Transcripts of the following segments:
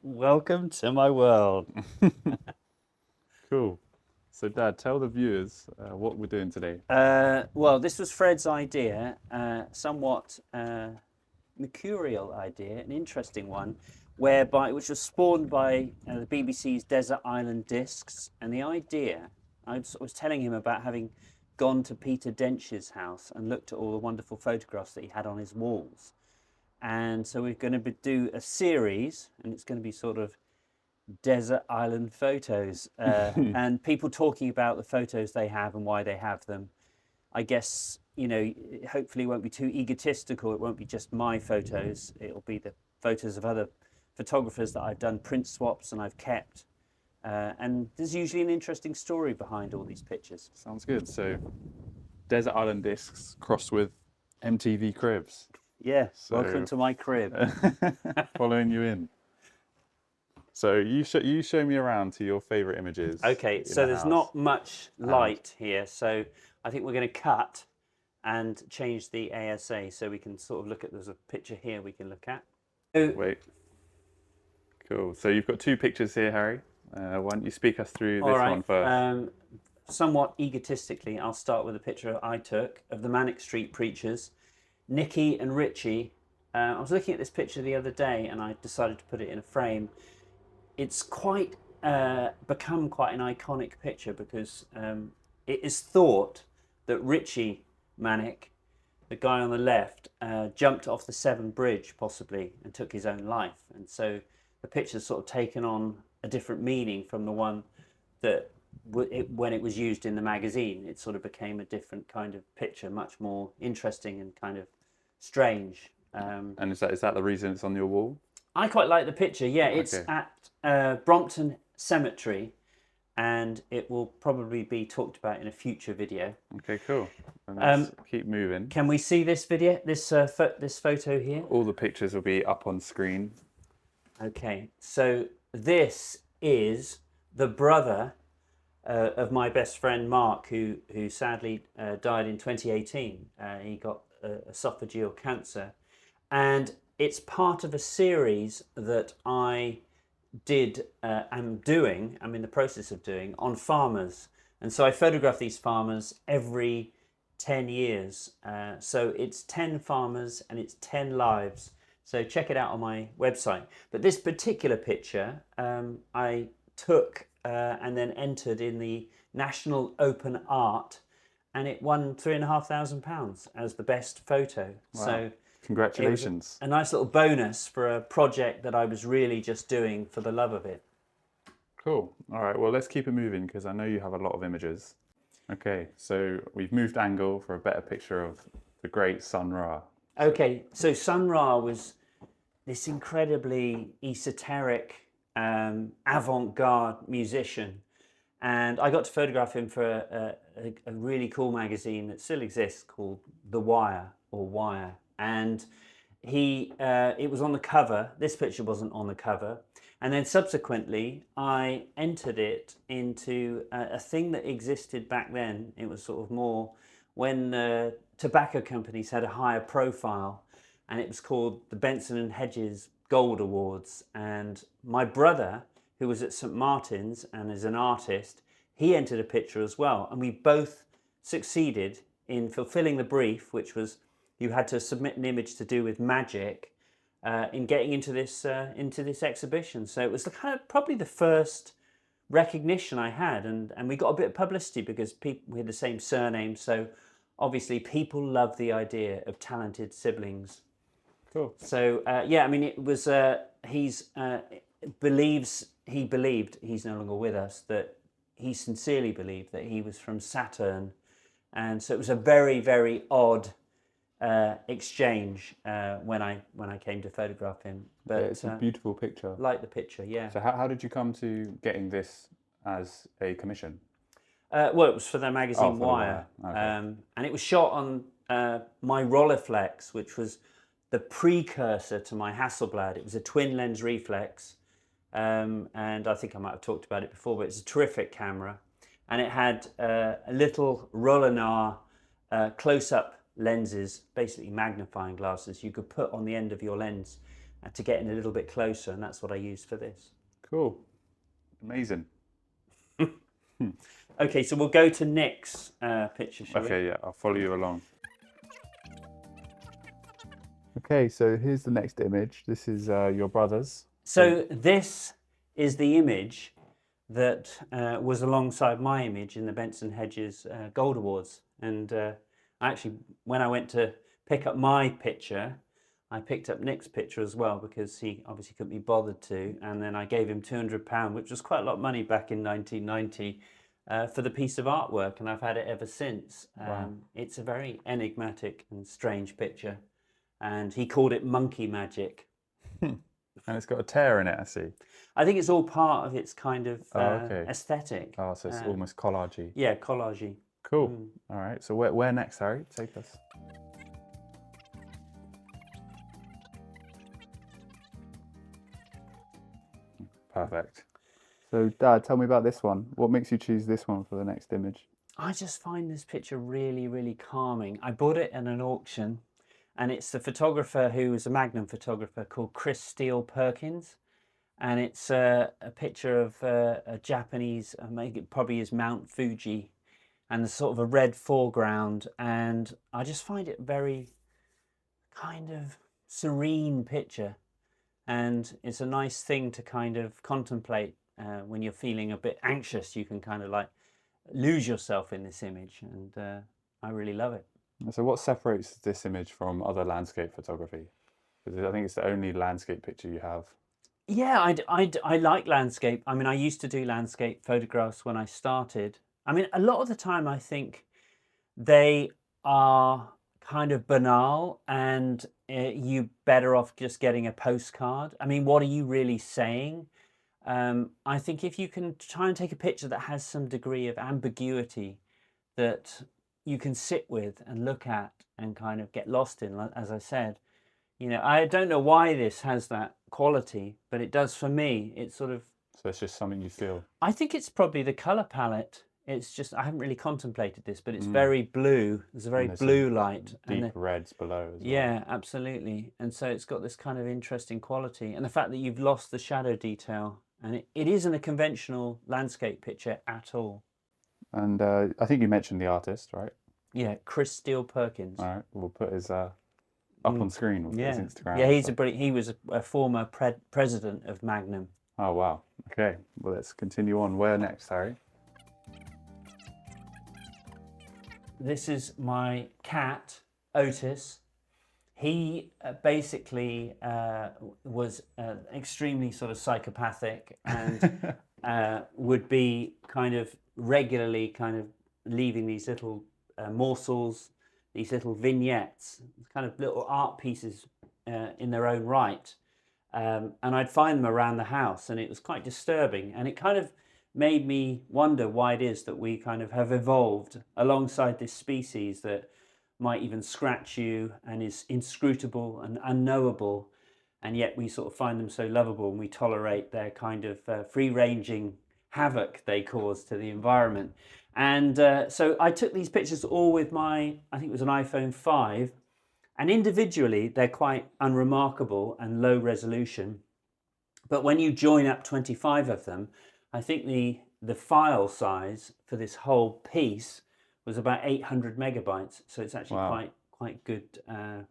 Welcome to my world. Cool. So, Dad, tell the viewers what we're doing today. Well, this was Fred's idea, somewhat mercurial idea, an interesting one, which was spawned by the BBC's Desert Island Discs. And the idea, was telling him about having gone to Peter Dench's house and looked at all the wonderful photographs that he had on his walls. And so we're going to do a series, and it's going to be sort of desert island photos and people talking about the photos they have and why they have them. I guess, hopefully it won't be too egotistical. It won't be just my photos. It'll be the photos of other photographers that I've done print swaps and I've kept. And there's usually an interesting story behind all these pictures. Sounds good. So, Desert Island Discs crossed with MTV Cribs. Yeah, So, welcome to my crib. following you in. So, you show me around to your favorite images. Okay, so there's not much light here, so I think we're going to cut and change the ASA so we can sort of look at, there's a picture here we can look at. Wait. Cool. So, you've got two pictures here, Harry. Why don't you speak us through this one first? Somewhat egotistically, I'll start with a picture I took of the Manic Street Preachers, Nicky and Richie. I was looking at this picture the other day and I decided to put it in a frame. It's quite become quite an iconic picture because it is thought that Richie Manic, the guy on the left, jumped off the Severn Bridge possibly and took his own life. And so the picture's sort of taken on a different meaning from the one that when it was used in the magazine. It sort of became a different kind of picture, much more interesting and kind of strange. And is that the reason it's on your wall? I quite like the picture. Yeah, it's Okay. at Brompton Cemetery, and it will probably be talked about in a future video. Okay, cool. And let's keep moving. Can we see this video? This photo here? All the pictures will be up on screen. Okay, so this is the brother of my best friend Mark, who sadly died in 2018. He got esophageal cancer, and it's part of a series that I'm in the process of doing on farmers. And so I photograph these farmers every 10 years. So it's 10 farmers and it's 10 lives. So check it out on my website. But this particular picture I took and then entered in the National Open Art, and it won £3,500 as the best photo. Wow. So Congratulations. a nice little bonus for a project that I was really just doing for the love of it. Cool. All right, well, let's keep it moving because I know you have a lot of images. Okay, so we've moved angle for a better picture of the great Sun Ra. Okay, so Sun Ra was this incredibly esoteric, avant-garde musician. And I got to photograph him for a really cool magazine that still exists called The Wire, or Wire. And it was on the cover. This picture wasn't on the cover. And then subsequently, I entered it into a thing that existed back then. It was sort of more when tobacco companies had a higher profile, and it was called the Benson and Hedges Gold Awards. And my brother, who was at St. Martin's and is an artist, he entered a picture as well. And we both succeeded in fulfilling the brief, which was you had to submit an image to do with magic, in getting into this exhibition. So it was probably the first recognition I had, and we got a bit of publicity because we had the same surname. So obviously people love the idea of talented siblings. Cool. So yeah, I mean, it was he believed, he's no longer with us, that he sincerely believed that he was from Saturn, and so it was a very, very odd exchange when I came to photograph him. But Yeah, it's a beautiful picture. like the picture, yeah. So how did you come to getting this as a commission? Well, it was for the magazine For the Wire, Wire. Okay. and it was shot on my Rolleiflex, which was the precursor to my Hasselblad. It was a twin lens reflex, and I think I might have talked about it before, but it's a terrific camera, and it had a little Rollenar close-up lenses, basically magnifying glasses, you could put on the end of your lens to get in a little bit closer, and that's what I used for this. Cool. Amazing. Okay, so we'll go to Nick's picture, shall we? Okay, yeah, I'll follow you along. Okay, so here's the next image. This is your brother's. So this is the image that was alongside my image in the Benson Hedges Gold Awards. And actually, when I went to pick up my picture, I picked up Nick's picture as well, because he obviously couldn't be bothered to. And then I gave him £200, which was quite a lot of money back in 1990, for the piece of artwork. And I've had it ever since. Wow. It's a very enigmatic and strange picture. And he called it monkey magic. And it's got a tear in it, I see. I think it's all part of its kind of okay. aesthetic. Oh, so it's almost collagey. Yeah, collagey. Cool. All right. So where next, Harry? Take us. Perfect. So, Dad, tell me about this one. What makes you choose this one for the next image? I just find this picture really, really calming. I bought it at an auction, and it's the photographer who was a Magnum photographer called Perkins. And it's a picture of a Japanese, maybe it probably is Mount Fuji, and there's sort of a red foreground. And I just find it very kind of serene picture. And it's a nice thing to kind of contemplate when you're feeling a bit anxious. You can kind of like lose yourself in this image, and I really love it. So what separates this image from other landscape photography? Because I think it's the only landscape picture you have. Yeah, I like landscape. I mean, I used to do landscape photographs when I started. I mean, a lot of the time I think they are kind of banal, and you better off just getting a postcard. I mean, what are you really saying? I think if you can try and take a picture that has some degree of ambiguity that you can sit with and look at and kind of get lost in, as I said, you know, I don't know why this has that quality, but it does for me. It's sort of... So it's just something you feel. I think it's probably the color palette. It's just, I haven't really contemplated this, but it's very blue. There's a very blue light. Deep reds below as well. Yeah, absolutely. And so it's got this kind of interesting quality. And the fact that you've lost the shadow detail, and it isn't a conventional landscape picture at all. And I think you mentioned the artist, right? Yeah, Perkins. All right, we'll put his up on screen with his Instagram. Yeah, he was a former president of Magnum. Oh, wow. Okay, well, let's continue on. Where next, Harry? This is my cat, Otis. He basically was extremely sort of psychopathic, and would be kind of regularly kind of leaving these little morsels, these little vignettes, kind of little art pieces in their own right. And I'd find them around the house, and it was quite disturbing. And it kind of made me wonder why it is that we kind of have evolved alongside this species that might even scratch you and is inscrutable and unknowable, and yet we sort of find them so lovable, and we tolerate their kind of free-ranging havoc they cause to the environment. And so I took these pictures all with my, I think it was an iPhone 5, and individually they're quite unremarkable and low resolution. But when you join up 25 of them, I think the file size for this whole piece was about 800 megabytes. So it's actually quite good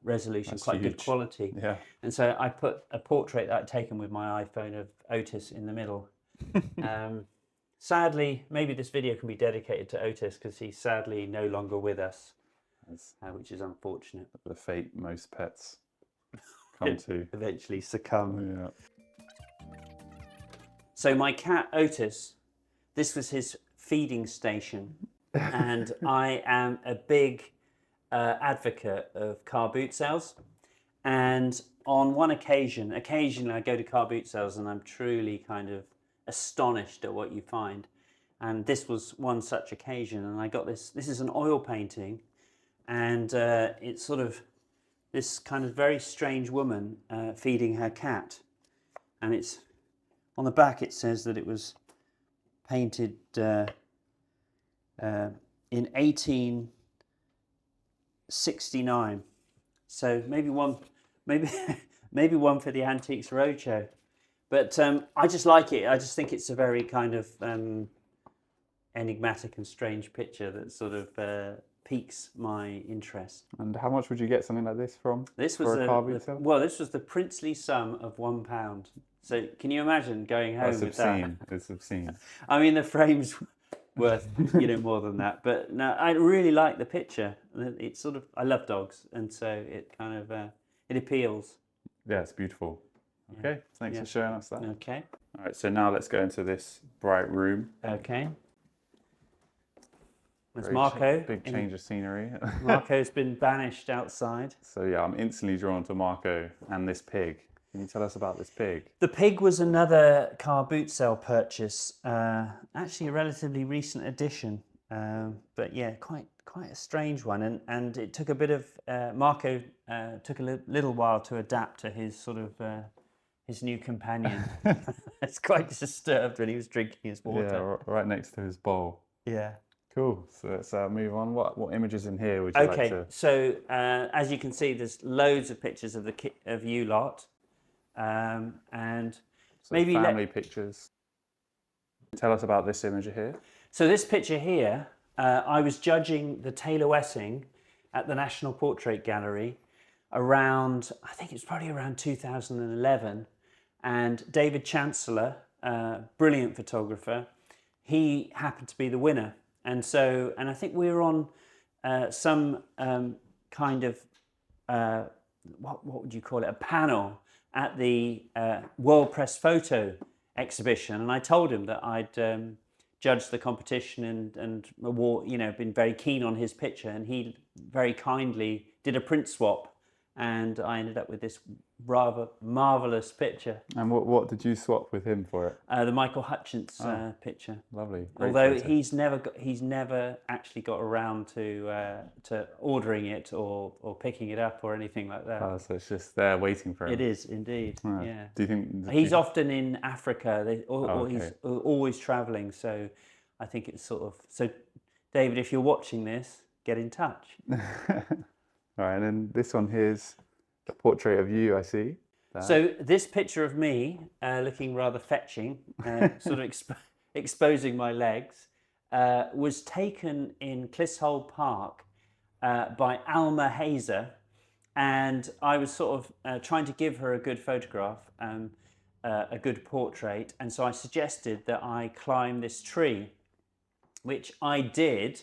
resolution, that's quite huge. Good quality. Yeah. And so I put a portrait that I'd taken with my iPhone of Otis in the middle. Sadly, maybe this video can be dedicated to Otis, because he's sadly no longer with us, which is unfortunate. The fate most pets come to. Eventually succumb. Yeah. So my cat Otis, this was his feeding station, and I am a big advocate of car boot sales. And on one occasion, occasionally I go to car boot sales and I'm truly kind of astonished at what you find. And this was one such occasion, and I got this. This is an oil painting, and it's sort of this kind of very strange woman feeding her cat, and it's on the back. It says that it was painted in 1869. So maybe maybe one for the Antiques Roadshow. But I just like it. I just think it's a very kind of enigmatic and strange picture that sort of piques my interest. And how much would you get something like this from? This was for a car boot sale? well, this was the princely sum of £1. So can you imagine going home That's with obscene. It's obscene. I mean, the frame's worth more than that. But no, I really like the picture. It's sort of I love dogs, and so it kind of it appeals. Yeah, it's beautiful. Okay, thanks Yeah. for showing us that. Okay. All right, so now let's go into this bright room. Okay. There's Very Marco. Big change of scenery. Marco's been banished outside. So yeah, I'm instantly drawn to Marco and this pig. Can you tell us about this pig? The pig was another car boot sale purchase, actually a relatively recent addition, but yeah, quite a strange one. And it took a bit of Marco took a little while to adapt to his sort of his new companion. It's quite disturbed when he was drinking his water. Yeah, right next to his bowl. Yeah. Cool. So let's move on. What images in here would you like to? So as you can see, there's loads of pictures of of you lot. And So maybe family pictures. Tell us about this image here. So this picture here, I was judging the Taylor Wessing at the National Portrait Gallery around, I think it's probably around 2011, and David Chancellor, brilliant photographer, he happened to be the winner, and I think we were on some kind of what would you call it, a panel at the World Press Photo exhibition, and I told him that I'd judged the competition and award, been very keen on his picture, and he very kindly did a print swap, and I ended up with this rather marvelous picture. And what did you swap with him for it? The Michael Hutchence picture. Lovely. Great Although photo. he's never actually got around to ordering it or picking it up or anything like that. Oh, so it's just there waiting for him. It is indeed. Right. Yeah. Do you think He's often in Africa, or okay. he's always travelling. So I think it's sort of so. David, if you're watching this, get in touch. All right, and then this one here's the portrait of you. I see. That. So this picture of me looking rather fetching, sort of exposing my legs, was taken in Clissold Park by Alma Hazer, and I was sort of trying to give her a good photograph, a good portrait, and so I suggested that I climb this tree, which I did,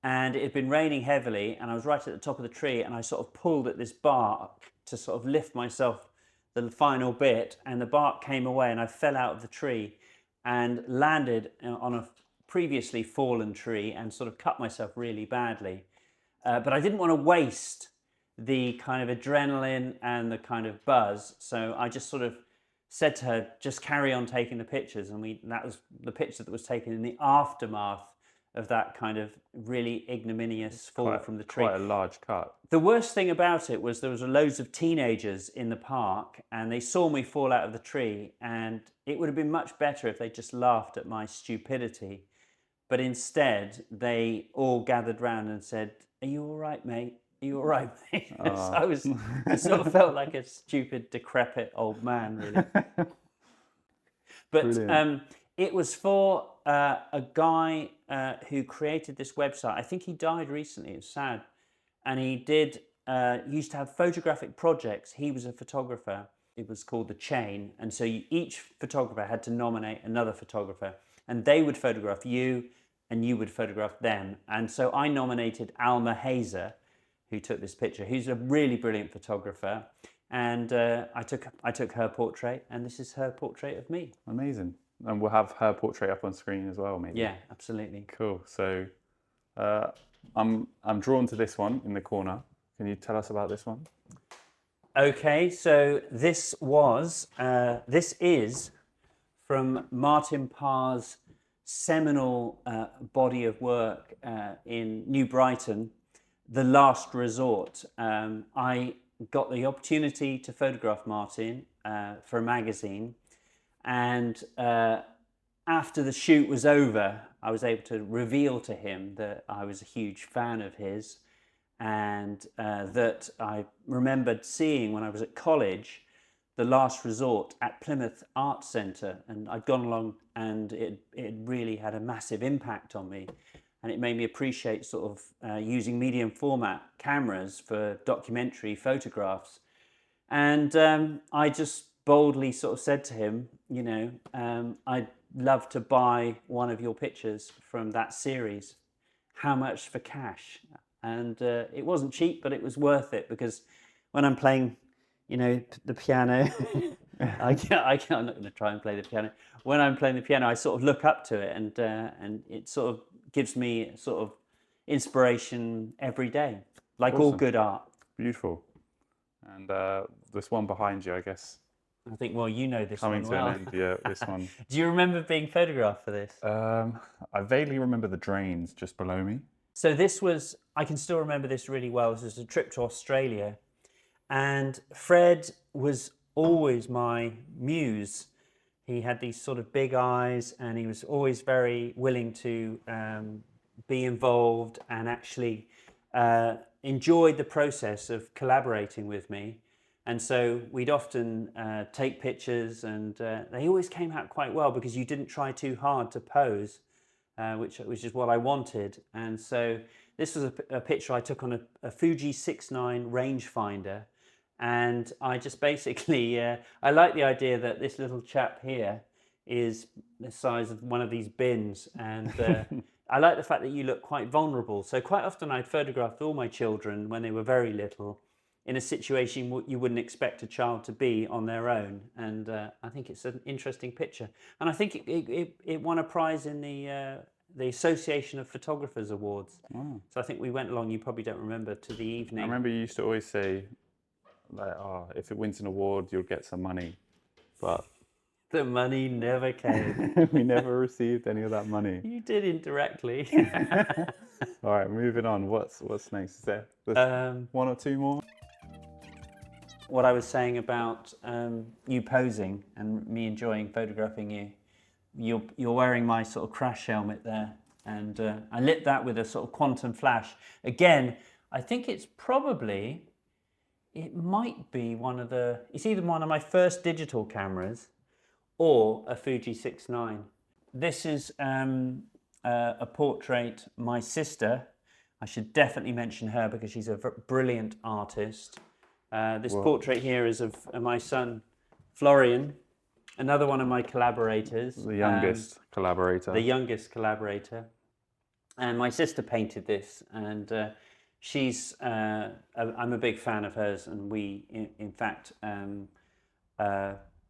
and it had been raining heavily, and I was right at the top of the tree, and I sort of pulled at this bark to sort of lift myself the final bit, and the bark came away, and I fell out of the tree and landed on a previously fallen tree and sort of cut myself really badly. But I didn't want to waste the kind of adrenaline and the kind of buzz, so I just sort of said to her, just carry on taking the pictures, and that was the picture that was taken in the aftermath of that kind of really ignominious fall from the tree. Quite a large cut. The worst thing about it was there was loads of teenagers in the park, and they saw me fall out of the tree, and it would have been much better if they just laughed at my stupidity. But instead, they all gathered round and said, "Are you all right, mate? Are you all right, mate?" So I sort of felt like a stupid, decrepit old man, really. But it was for a guy who created this website. I think he died recently. It's sad. And he used to have photographic projects. He was a photographer. It was called The Chain. And so each photographer had to nominate another photographer. And they would photograph you, and you would photograph them. And so I nominated Alma Hazer, who took this picture, who's a really brilliant photographer. And I took her portrait, and this is her portrait of me. Amazing. And we'll have her portrait up on screen as well, maybe. Yeah, absolutely. Cool. So I'm drawn to this one in the corner. Can you tell us about this one? Okay, so this is from Martin Parr's seminal body of work in New Brighton, The Last Resort. I got the opportunity to photograph Martin for a magazine, and after the shoot was over, I was able to reveal to him that I was a huge fan of his, and that I remembered seeing when I was at college the last resort at Plymouth Art Centre, and I'd gone along, and it really had a massive impact on me, and it made me appreciate sort of using medium format cameras for documentary photographs. And I just boldly sort of said to him, you know, I'd love to buy one of your pictures from that series. How much for cash? And it wasn't cheap, but it was worth it, because when I'm playing, you know, the piano, I'm not going to try and play the piano. When I'm playing the piano, I sort of look up to it, and it sort of gives me sort of inspiration every day, like all good art. Beautiful. And this one behind you, I guess. I think, well, you know this Coming one to well. an end, yeah, this one. Do you remember being photographed for this? I vaguely remember the drains just below me. So this was, I can still remember this really well. This was a trip to Australia, and Fred was always my muse. He had these sort of big eyes, and he was always very willing to be involved, and actually enjoyed the process of collaborating with me. And so we'd often take pictures, and they always came out quite well, because you didn't try too hard to pose, which is what I wanted. And so this was a picture I took on a Fuji 6.9 rangefinder. And I just basically, I like the idea that this little chap here is the size of one of these bins. And I like the fact that you look quite vulnerable. So quite often I'd photographed all my children when they were very little, in a situation you wouldn't expect a child to be on their own. And I think it's an interesting picture. And I think it won a prize in the Association of Photographers Awards. Wow. So I think we went along, you probably don't remember, to the evening. I remember you used to always say, like, oh, if it wins an award, you'll get some money. But the money never came. we never received any of that money. You did indirectly. All right, moving on. What's next? Is there one or two more? What I was saying about you posing and me enjoying photographing you, you're wearing my sort of crash helmet there, and I lit that with a sort of quantum flash. Again, I think it might be it's either one of my first digital cameras or a Fuji 6.9. This is a portrait, my sister. I should definitely mention her, because she's a brilliant artist. This portrait here is of my son, Florian, another one of my collaborators. The youngest collaborator. The youngest collaborator. And my sister painted this, and I'm a big fan of hers, and we, in fact,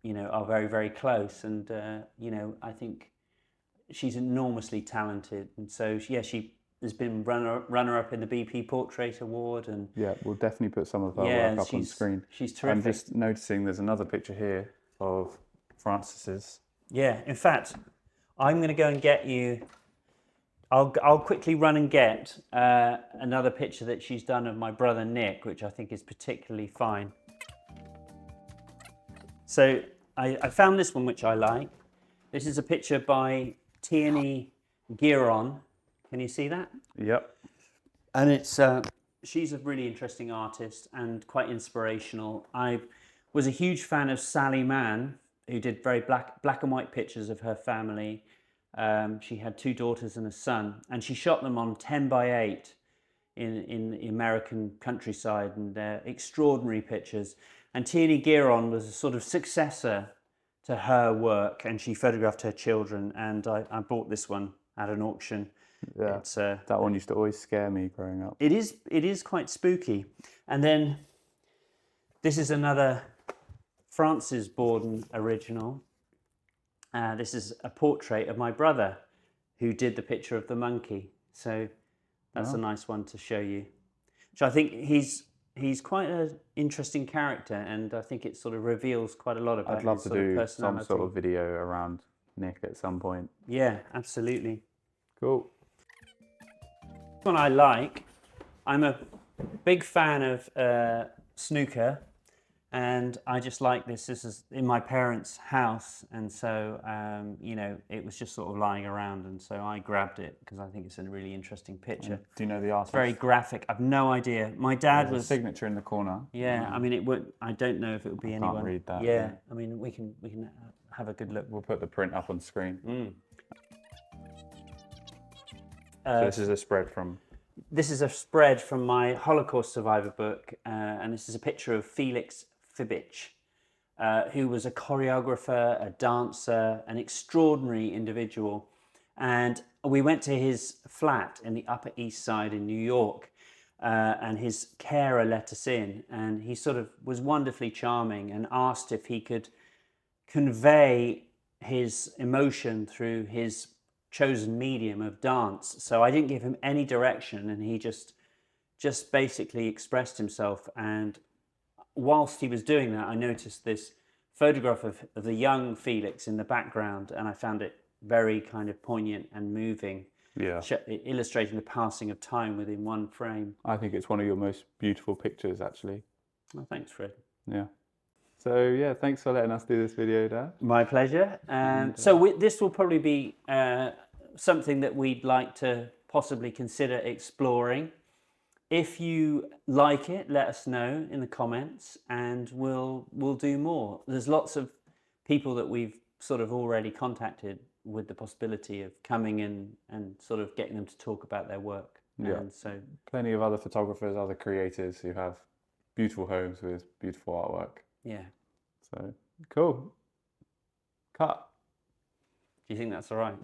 you know, are very, very close. And, you know, I think she's enormously talented. And so, yeah, she has been runner-up in the BP Portrait Award, and yeah, we'll definitely put some of her work up on screen. She's terrific. I'm just noticing there's another picture here of Francis's. Yeah, in fact, I'm going to go and get you. I'll quickly run and get another picture that she's done of my brother Nick, which I think is particularly fine. So I found this one, which I like. This is a picture by Tierney Geon. Can you see that? Yep. And it's she's a really interesting artist and quite inspirational. I was a huge fan of Sally Mann, who did very black and white pictures of her family. She had 2 daughters and a son, and she shot them on 10x8 in the American countryside, and they're extraordinary pictures. And Tierney Geon was a sort of successor to her work, and she photographed her children, and I bought this one at an auction. Yeah, that one used to always scare me growing up. It is quite spooky. And then this is another Francis Borden original. This is a portrait of my brother, who did the picture of the monkey. So that's a nice one to show you. So I think he's quite an interesting character, and I think it sort of reveals quite a lot about I'd love his to do personality. some sort of video around Nick at some point. Yeah, absolutely. Cool. One I like. I'm a big fan of snooker, and I just like this. This is in my parents' house, and so you know, it was just sort of lying around, and so I grabbed it because I think it's a really interesting picture. Do you know the artist? Very graphic. I've no idea. My dad There's was a signature in the corner. Yeah. I mean, it would. I don't know if it would be anyone. Can't read that. Yeah. I mean, we can have a good look. We'll put the print up on screen. So Uh, this is a spread from. This is a spread from my Holocaust Survivor book, and this is a picture of Felix Fibich, who was a choreographer, a dancer, an extraordinary individual. And we went to his flat in the Upper East Side in New York, and his carer let us in, and he sort of was wonderfully charming and asked if he could convey his emotion through his chosen medium of dance. So I didn't give him any direction, and he just basically expressed himself. And whilst he was doing that, I noticed this photograph of the young Felix in the background, and I found it very kind of poignant and moving, Yeah. illustrating the passing of time within one frame. I think it's one of your most beautiful pictures, actually. Well, thanks, Fred. Yeah. So yeah, thanks for letting us do this video, Dad. My pleasure. This will probably be something that we'd like to possibly consider exploring. If you like it, let us know in the comments, and we'll do more. There's lots of people that we've sort of already contacted with the possibility of coming in and sort of getting them to talk about their work. Yeah. And so Plenty of other photographers, other creators who have beautiful homes with beautiful artwork. yeah. So cool. Cut. Do you think that's all right?